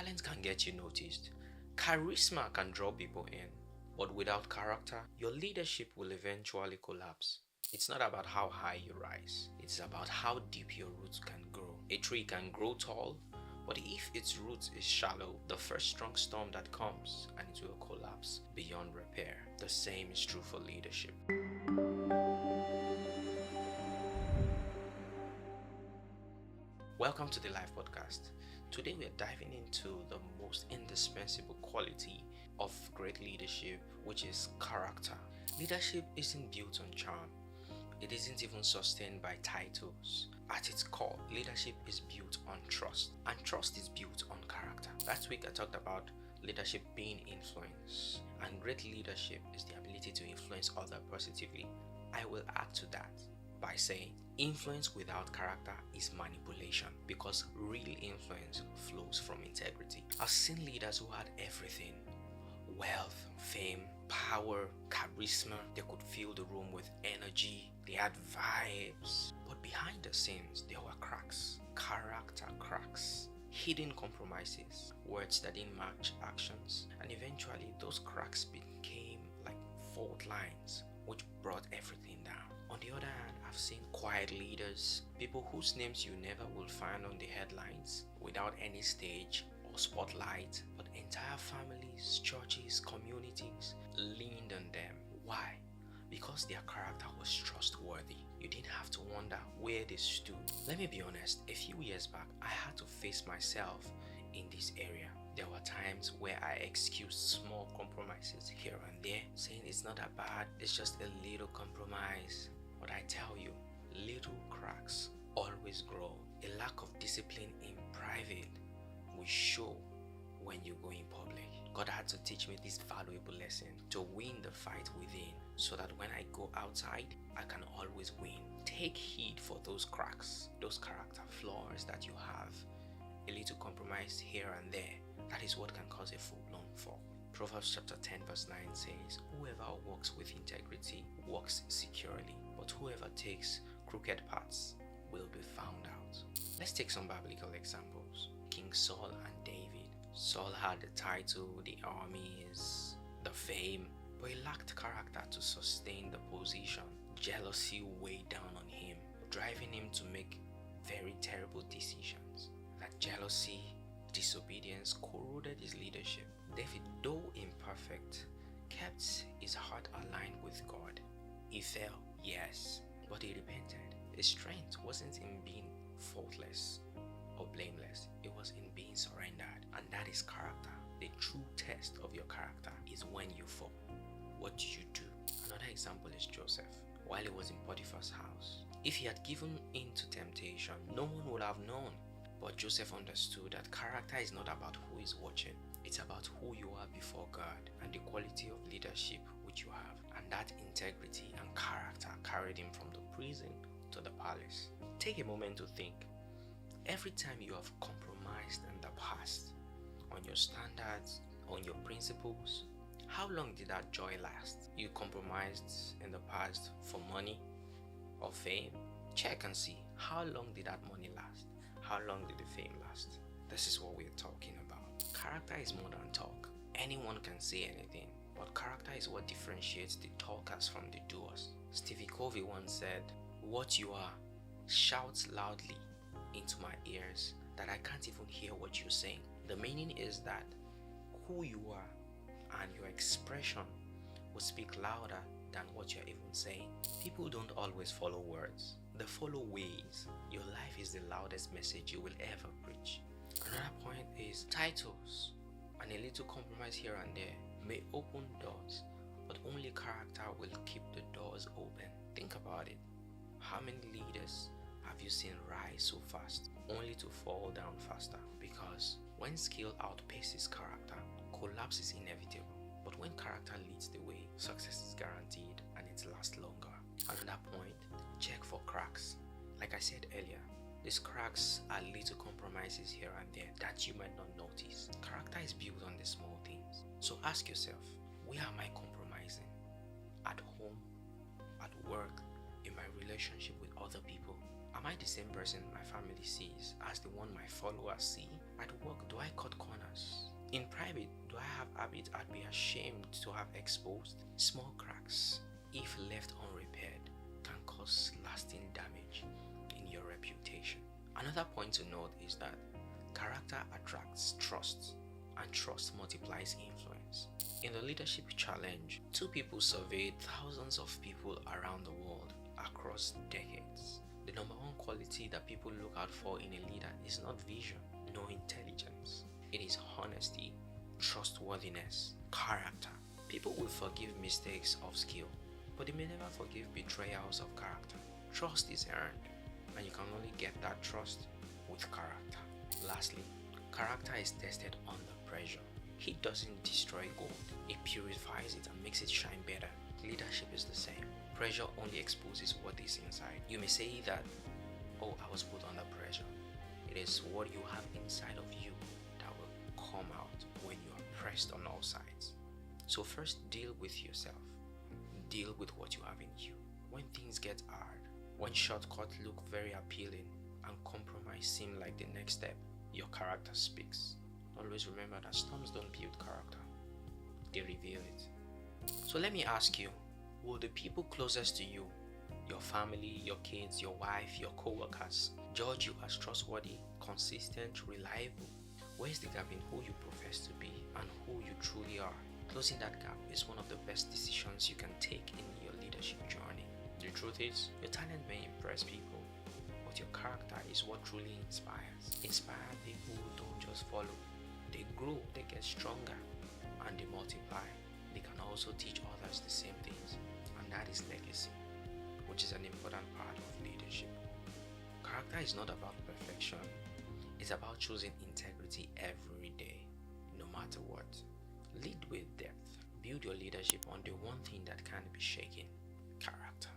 Talent can get you noticed. Charisma can draw people in. But without character, your leadership will eventually collapse. It's not about how high you rise, it's about how deep your roots can grow. A tree can grow tall, but if its roots is shallow, the first strong storm that comes and it will collapse beyond repair. The same is true for leadership. Welcome to the Life Podcast. Today we are diving into the most indispensable quality of great leadership, which is character. Leadership isn't built on charm. It isn't even sustained by titles. At its core, leadership is built on trust, and trust is built on character. Last week I talked about leadership being influence, and great leadership is the ability to influence others positively. I will add to that by saying influence without character is manipulation, because real influence flows from integrity. I've seen leaders who had everything: wealth, fame, power, charisma. They could fill the room with energy. They had vibes. But behind the scenes, there were cracks, character cracks, hidden compromises, words that didn't match actions, and eventually those cracks became like fault lines, which brought everything down. On the other hand, I've seen quiet leaders, people whose names you never will find on the headlines, without any stage or spotlight, but entire families, churches, communities leaned on them. Why? Because their character was trustworthy. You didn't have to wonder where they stood. Let me be honest, a few years back, I had to face myself in this area. There were times where I excused small compromises here and there, saying it's not that bad, it's just a little compromise. But I tell you, little cracks always grow. A lack of discipline in private will show when you go in public. God had to teach me this valuable lesson to win the fight within, so that when I go outside, I can always win. Take heed for those cracks, those character flaws that you have. A little compromise here and there, that is what can cause a full-blown fall. Proverbs chapter 10 verse 9 says, "Whoever walks with integrity walks securely, but whoever takes crooked paths will be found out." Let's take some biblical examples. King Saul and David. Saul had the title, the armies, the fame, but he lacked character to sustain the position. Jealousy weighed down on him, driving him to make very terrible decisions. That jealousy, disobedience corroded his leadership. David, though imperfect, kept his heart aligned with God. He fell, yes, but he repented. His strength wasn't in being faultless or blameless, it was in being surrendered, and that is character. The true test of your character is when you fall. What do you do? Another example is Joseph. While he was in Potiphar's house, if he had given in to temptation, no one would have known. But Joseph understood that character is not about who is watching, it's about who you are before God and the quality of leadership which you have. And that integrity and character carried him from the prison to the palace. Take a moment to think. Every time you have compromised in the past on your standards, on your principles, how long did that joy last? You compromised in the past for money or fame? Check and see, how long did that money last? How long did the fame last? This is what we're talking about. Character is more than talk. Anyone can say anything, but character is what differentiates the talkers from the doers. Stevie Covey once said, "What you are shouts loudly into my ears that I can't even hear what you're saying." The meaning is that who you are and your expression will speak louder than what you're even saying. People don't always follow words, they follow ways. Your life is the loudest message you will ever preach. Another point is titles and a little compromise here and there may open doors, but only character will keep the doors open. Think about it. How many leaders have you seen rise so fast only to fall down faster? Because when skill outpaces character, collapse is inevitable. But when character leads the way, success is guaranteed and it lasts longer. Another point, check for cracks. Like I said earlier, these cracks are little compromises here and there that you might not notice. Character is built on the small things. So ask yourself, where am I compromising? At home, at work, in my relationship with other people? Am I the same person my family sees as the one my followers see? At work, do I cut corners In private, do I have habits I'd be ashamed to have exposed? Small cracks, if left unrepaired, can cause lasting damage in your reputation. Another point to note is that character attracts trust, and trust multiplies influence. In the leadership challenge, two people surveyed thousands of people around the world across decades. The number one quality that people look out for in a leader is not vision, nor intelligence. It is honesty, trustworthiness, character. People will forgive mistakes of skill, but they may never forgive betrayals of character. Trust is earned, and you can only get that trust with character. Lastly, character is tested under pressure. Heat doesn't destroy gold, it purifies it and makes it shine better. Leadership is the same. Pressure only exposes what is inside. You may say that, oh, I was put under pressure. It is what you have inside of you that will come out when you are pressed on all sides. So first, deal with yourself. Deal with what you have in you. When things get hard, when shortcuts look very appealing and compromise seem like the next step, your character speaks. Always remember that storms don't build character, they reveal it. So let me ask you, will the people closest to you, your family, your kids, your wife, your co-workers, judge you as trustworthy, consistent, reliable? Where's the gap in who you profess to be and who you truly are? Closing that gap is one of the best decisions you can take in your leadership journey. The truth is, your talent may impress people, but your character is what truly inspires. Inspire people who don't just follow. They grow, they get stronger, and they multiply. They can also teach others the same things, and that is legacy, which is an important part of leadership. Character is not about perfection, it's about choosing integrity every day, no matter what. Lead with depth. Build your leadership on the one thing that can't be shaken: character.